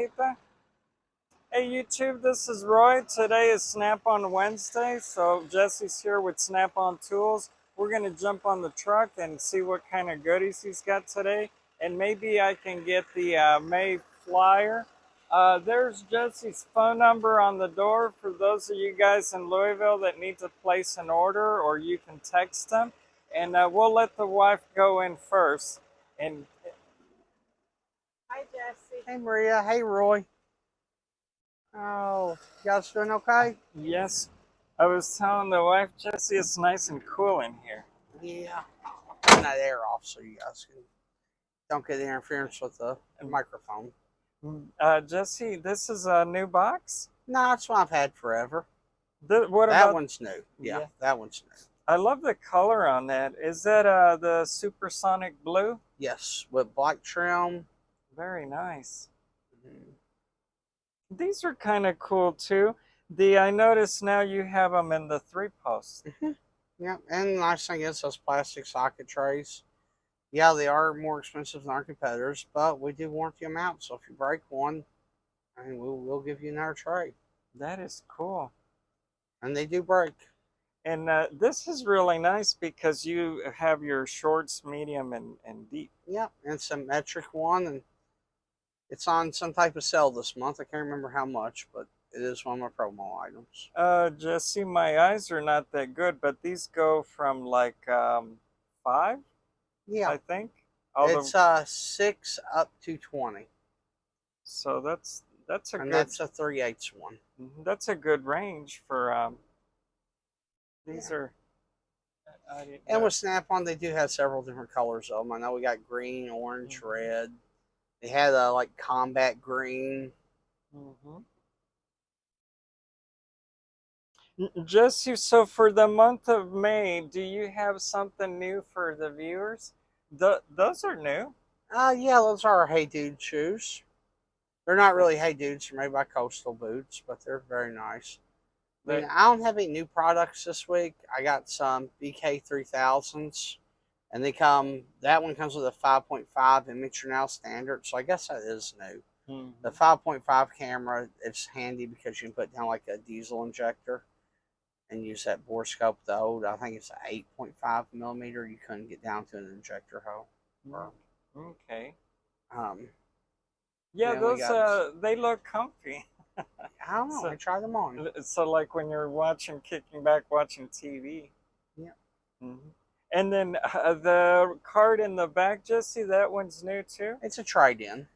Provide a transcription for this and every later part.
Hey YouTube, this is Roy. Today is Snap-on Wednesday, so Jesse's here with Snap-on Tools. We're going to jump on the truck and see what kind of goodies he's got today, and maybe I can get the May flyer. There's Jesse's phone number on the door for those of you guys in Louisville that need to place an order, or you can text them, and we'll let the wife go in first. And Hi, Jesse. Hey, Maria. Hey, Roy. Oh, you guys doing okay? yes, I was telling the wife, Jesse, it's nice and cool in here. Yeah. Turn that air off so you guys don't get interference with the microphone. Jesse, this is a new box? No, that's one I've had forever. What that about one's new. Yeah, that one's new. I love the color on that. Is that the supersonic blue? Yes, with black trim. Very nice. Mm-hmm. These are kind of cool too. I notice now you have them in the 3-post. Mm-hmm. Yeah, and the nice thing is those plastic socket trays. Yeah, they are more expensive than our competitors, but we do warranty them out. So if you break one, I mean, we'll give you another tray. That is cool. And they do break. And this is really nice because you have your shorts, medium, and deep. Yeah, and it's a metric one, and it's on some type of sale this month. I can't remember how much, but it is one of my promo items. Jesse, my eyes are not that good, but these go from like 5, Yeah, I think. it's 6 up to 20. So that's a and good. That's a 3/8 one. That's a good range for these Yeah. are. And with Snap-on, they do have several different colors of them. I know we got green, orange, red. They had a like combat green. Jesse, so for the month of May, do you have something new for the viewers? Those are new. Yeah, those are Hey Dude shoes. They're not really Hey Dudes, they're made by Coastal Boots, but they're very nice. I mean, I don't have any new products this week. I got some BK3000s, and that one comes with a 5.5 image now standard, so I guess that is new. The 5.5 camera, it's handy because you can put down like a diesel injector and use that bore scope. The old, I think it's an 8.5 millimeter, you couldn't get down to an injector hole. Okay. Yeah, those they look comfy. I don't know. I tried them on. So like when you're kicking back, watching TV. Yeah. And then the card in the back, Jesse, that one's new too? It's a trade-in.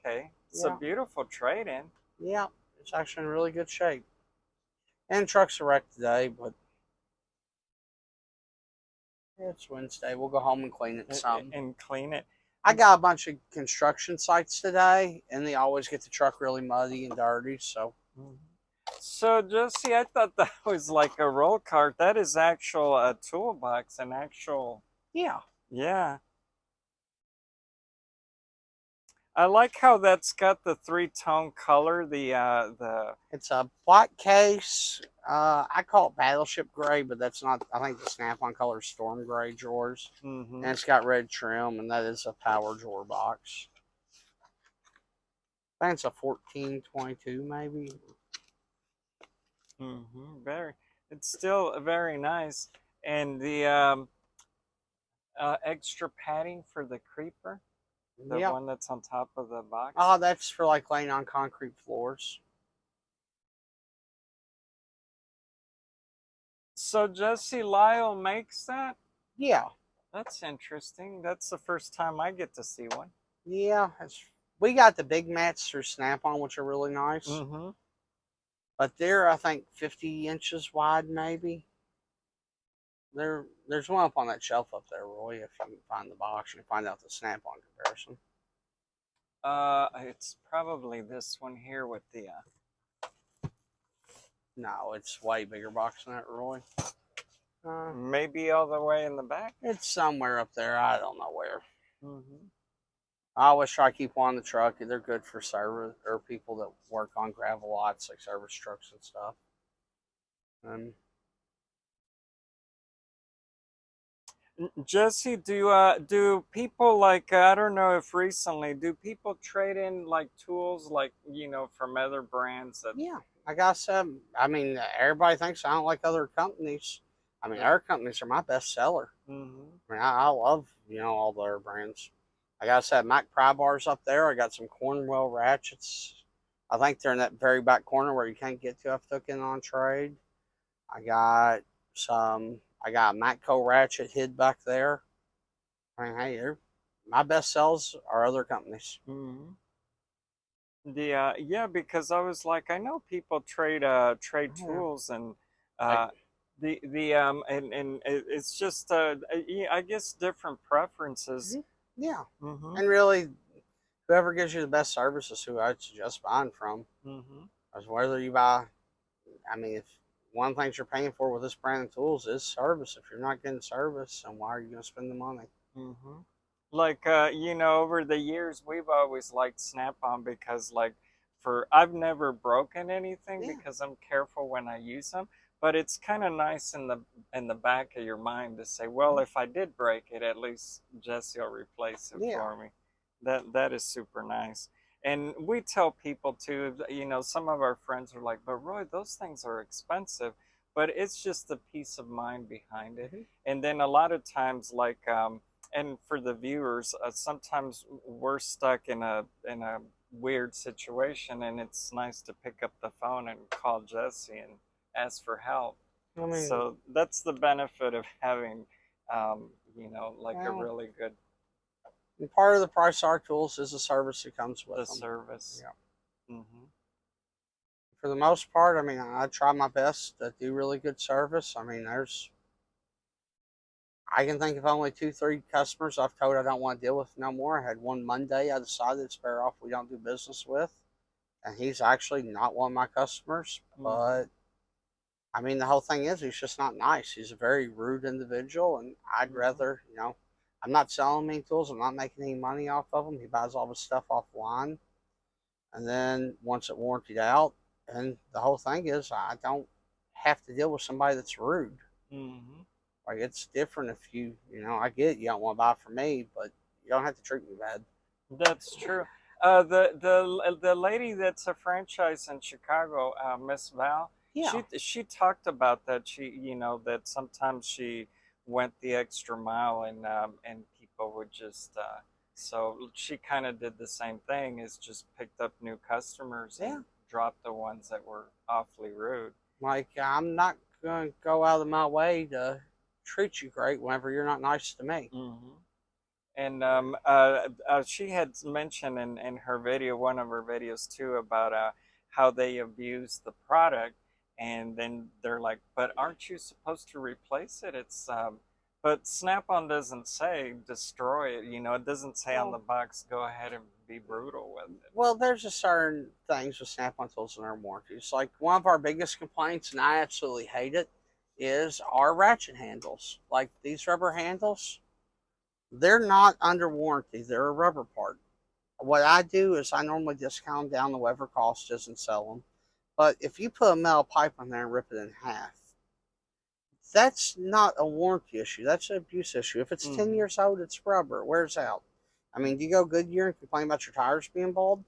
Okay. It's a beautiful trade-in. Yeah, it's actually in really good shape. And trucks are wrecked today, but it's Wednesday. We'll go home and clean it some. And clean it. I got a bunch of construction sites today, and they always get the truck really muddy and dirty, so. So, Jesse, I thought that was like a roll cart. That is actual a toolbox, an actual. Yeah. Yeah. I like how that's got the 3-tone color. It's a black case. I call it Battleship Gray, but that's not. I think the Snap-on color is Storm Gray drawers, and it's got red trim, and that is a power drawer box. I think it's a 1422 maybe. Very. It's still very nice, and the extra padding for the creeper. The one that's on top of the box? Oh, that's for like laying on concrete floors. So Jesse, Lyle makes that? Yeah. That's interesting. That's the first time I get to see one. Yeah. We got the big mats through Snap-on, which are really nice. But they're, I think, 50 inches wide, maybe. There's one up on that shelf up there, Roy, if you can find the box and find out the Snap-on comparison. It's probably this one here with the. No, it's way bigger box than that, Roy. Maybe all the way in the back. It's somewhere up there. I don't know where. I always try to keep one on the truck. They're good for service or people that work on gravel lots, like service trucks and stuff. Jesse, do people like I don't know if recently do people trade in like tools like from other brands that Yeah, like I said, I mean, everybody thinks I don't like other companies. I mean, our companies are my best seller. mm-hmm, I mean, I love, all the other brands. Like I said, Mac pry bars up there. I got some Cornwell ratchets. I think they're in that very back corner where you can't get to. I've took in on trade. I got I got a Matco ratchet hid back there. I mean, hey, my best sells are other companies. mm-hmm. Yeah, because I was like, I know people trade Yeah, tools and like, uh, the and it's just yeah, I guess different preferences. yeah, Mm-hmm. and really, whoever gives you the best service is who I suggest buying from. Mm-hmm. Because whether you buy, I mean, if one thing you're paying for with this brand of tools is service. If you're not getting service, then why are you going to spend the money? Mm-hmm. Like over the years, we've always liked Snap-on because like for I've never broken anything Yeah, because I'm careful when I use them. But it's kind of nice in the back of your mind to say, well, if I did break it, at least Jesse will replace it yeah, for me. That is super nice. And we tell people too, some of our friends are like, but Roy, those things are expensive. But it's just the peace of mind behind it. mm-hmm. And then a lot of times, like and for the viewers, sometimes we're stuck in a weird situation, and it's nice to pick up the phone and call Jesse and ask for help. I mean, So that's the benefit of having, like a well, really good and part of the price of our tools is the service that comes the with them. service. Yeah. Hmm. For the most part, I mean, I try my best to do really good service. I mean, I can think of only two, three customers I've told I don't want to deal with no more. I had one Monday I decided to spare off we don't do business with, and he's actually not one of my customers. Hmm. But I mean, the whole thing is he's just not nice. He's a very rude individual, and I'd Hmm. rather, I'm not selling him any tools. I'm not making any money off of him. He buys all his stuff offline, and then once it warranted out, and the whole thing is I don't have to deal with somebody that's rude. Hmm. Like it's different if I get you don't want to buy from me, but you don't have to treat me bad. That's true. The lady that's a franchise in Chicago, Miss Val, Yeah, she talked about that. She that sometimes she went the extra mile and people would just so she kind of did the same thing. Is just picked up new customers and yeah. dropped the ones that were awfully rude. Like I'm not gonna go out of my way to treat you great whenever you're not nice to me. Hmm. And she had mentioned in her video, one of her videos too, about how they abuse the product, and then they're like, "But aren't you supposed to replace it?" But Snap-on doesn't say destroy it. It doesn't say on the Well, box, "Go ahead and be brutal with it." well, there's just certain things with Snap-on tools and their warranties. Like one of our biggest complaints, and I absolutely hate it, is our ratchet handles. Like these rubber handles, they're not under warranty. They're a rubber part. What I do is I normally discount them down to whatever cost is and sell them. But if you put a metal pipe on there and rip it in half, that's not a warranty issue. That's an abuse issue. If it's 10 Hmm. years old, it's rubber. It wears out. I mean, do you go Goodyear and complain about your tires being bald?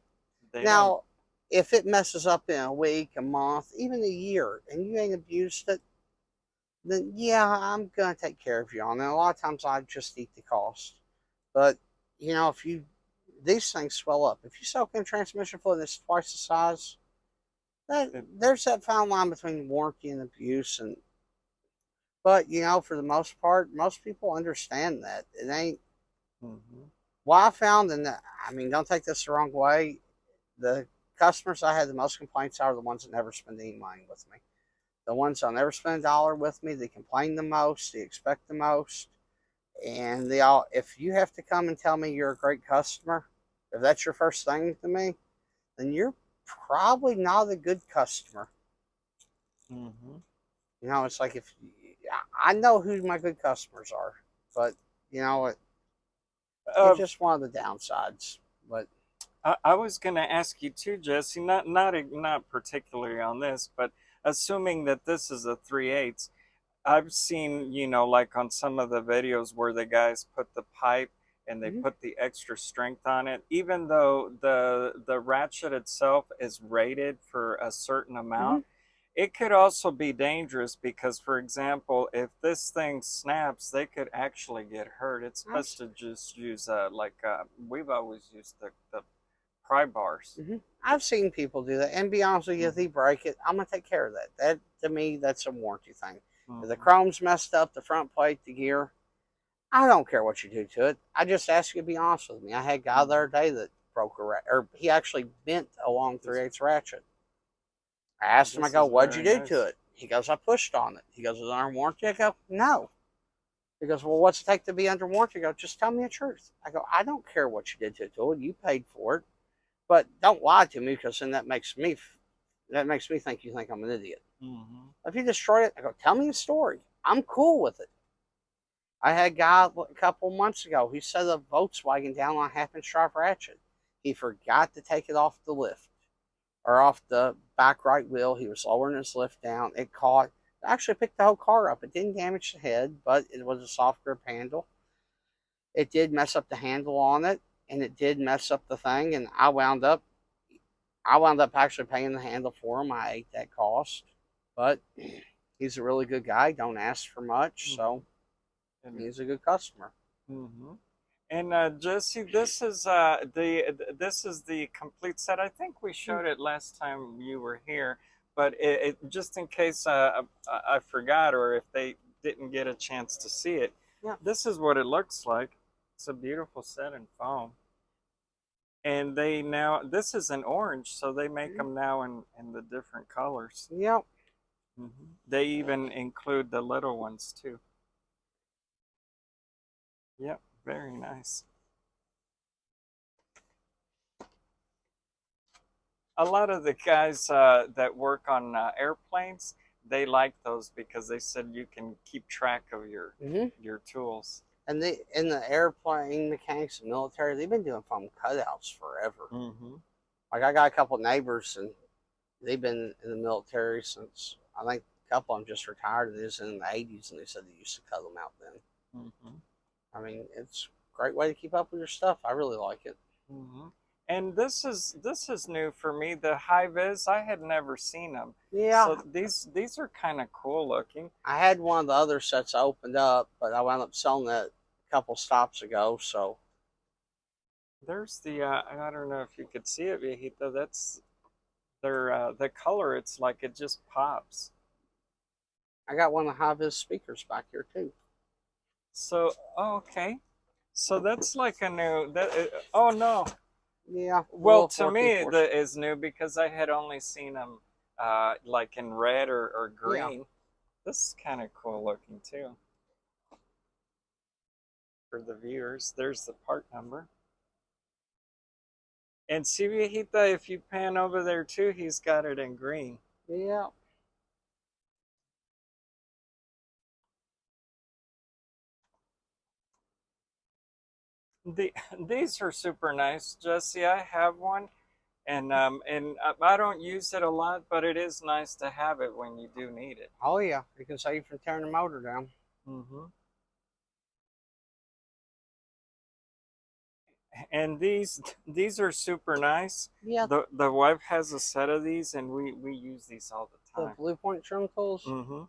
They don't. Now, if it messes up in a week, a month, even a year, and you ain't abused it, then yeah, I'm gonna take care of you on it. A lot of times I just eat the cost. But if these things swell up. If you soak in transmission fluid that's twice the size, It, there's that fine line between warranty and abuse. And but for the most part, most people understand that it ain't. hmm What I found, and I mean, don't take this the wrong way. The customers I had the most complaints are the ones that never spend any money with me. The ones that never spend a dollar with me, they complain the most, they expect the most, and they all. If you have to come and tell me you're a great customer, if that's your first thing to me, then you're probably not a good customer. hmm It's like if I know who my good customers are, but it's Uh, just one of the downsides. But I was going to ask you too, Jesse, not particularly on this, but assuming that this is a 3/8, I've seen, you know, like on some of the videos where the guys put the pipe and they Hmm. put the extra strength on it, even though the ratchet itself is rated for a certain Hmm. amount, it could also be dangerous because, for example, if this thing snaps, they could actually get hurt. It's best to just use we've always used the pry bars. I've seen people do that, and be honest with you, if they Hmm. break it, I'm gonna take care of that. That to me, that's a warranty thing. If the Hmm. chrome's messed up, the front plate, the gear, I don't care what you do to it. I just ask you to be honest with me. I had a guy the other Hmm. day that broke or he actually bent a long This 3/8 ratchet. I asked him, I this go, is what'd you very do to nice. it? He goes, I pushed on it. He goes, is it under warranty? I go, no. He goes, well, what's it take to be under warranty? I go, just tell me the truth. I go, I don't care what you did to it. You paid for it, but don't lie to me because then that makes me think you think I'm an idiot. Hmm. If you destroy it, I go, tell me a story. I'm cool with it. I had a guy a couple months ago. He set a Volkswagen down on a half-inch drive ratchet. He forgot to take it off the lift or off the back right wheel. He was lowering his lift down. It caught. Actually picked the whole car up. It didn't damage the head, but it was a soft grip handle. It did mess up the handle on it, and it did mess up the thing. And I wound up actually paying the handle for him. I ate that cost, but he's a really good guy. Don't ask for much, Hmm. so And he's a good customer. hmm and Jesse, this is the complete set. I think we showed it last time you were here, but just in case I forgot or if they didn't get a chance to see it, Yeah. this is what it looks like. It's a beautiful set in foam, and they now this is in orange, so they make them now in the different colors. Yep. They even include the little ones too. Yep, very nice. A lot of the guys that work on airplanes, they like those because they said you can keep track of Mm-hmm. your tools. And the airplane mechanics and military, they've been doing foam cutouts forever. Hmm. Like I got a couple of neighbors, and they've been in the military since I think a couple of them just retired. It is in the '80s, and they said they used to cut them out then. Hmm. I mean, it's a great way to keep up with your stuff. I really like it. Hmm. And this is new for me. The high vis, I had never seen them, so Yeah, these are kind of cool looking. I had one of the other sets opened up, but I wound up selling that a couple stops ago. So There's the I don't know if you could see it, Viejito. That's their the color. It's like it just pops. I got one of the high vis speakers back here too. So oh, okay. So that's like a new that. Oh no. Yeah, Well, little to 14 me, force. that is new because I had only seen them like in red or Yeah, green. This is kind of cool looking too for the viewers. There's the part number. And see, Viejita, if you pan over there too, he's got it in green. yeah. The, these are super nice, Jesse. I have one, and I don't use it a lot, but it is nice to have it when you do need it. Oh yeah, you can save from tearing the motor down. Hmm. And these are super nice. Yeah, The wife has a set of these, and we use these all the the time. Blue Point trim tools. Hmm.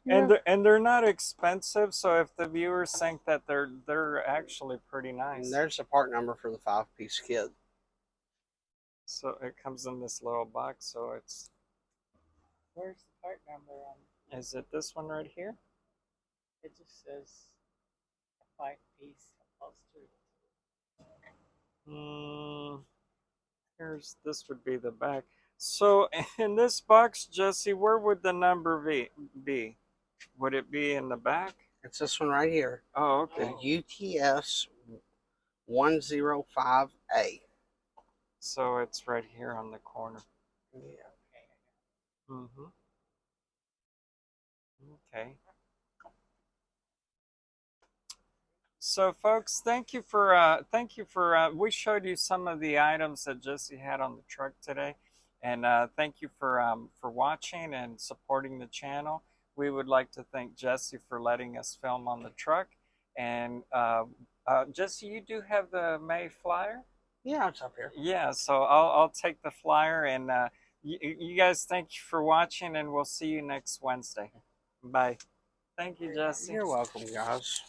Yeah. And they're not expensive, so if the viewers think that they're actually pretty And nice. there's the part number for the 5-piece kit. So it comes in this little box, so it's where's the part number on? Is it this one right here? It just says a 5-piece upholstery. Mm, here's this would be the back. So in this box, Jesse, where would the number be? Would it be in the back? It's this one right here. Oh, The okay. UTS 105A. So it's right here on the corner. Yeah. Mm-hmm. Okay. So, folks, thank you for we showed you some of the items that Jesse had on the truck today. And thank you for watching and supporting the channel. We would like to thank Jesse for letting us film on the truck. And Jesse, you do have the May flyer? Yeah, it's up here. Yeah, so I'll take the flyer, and you guys, thank you for watching, and we'll see you next Wednesday. Bye. Thank you, Jesse. You're welcome, guys.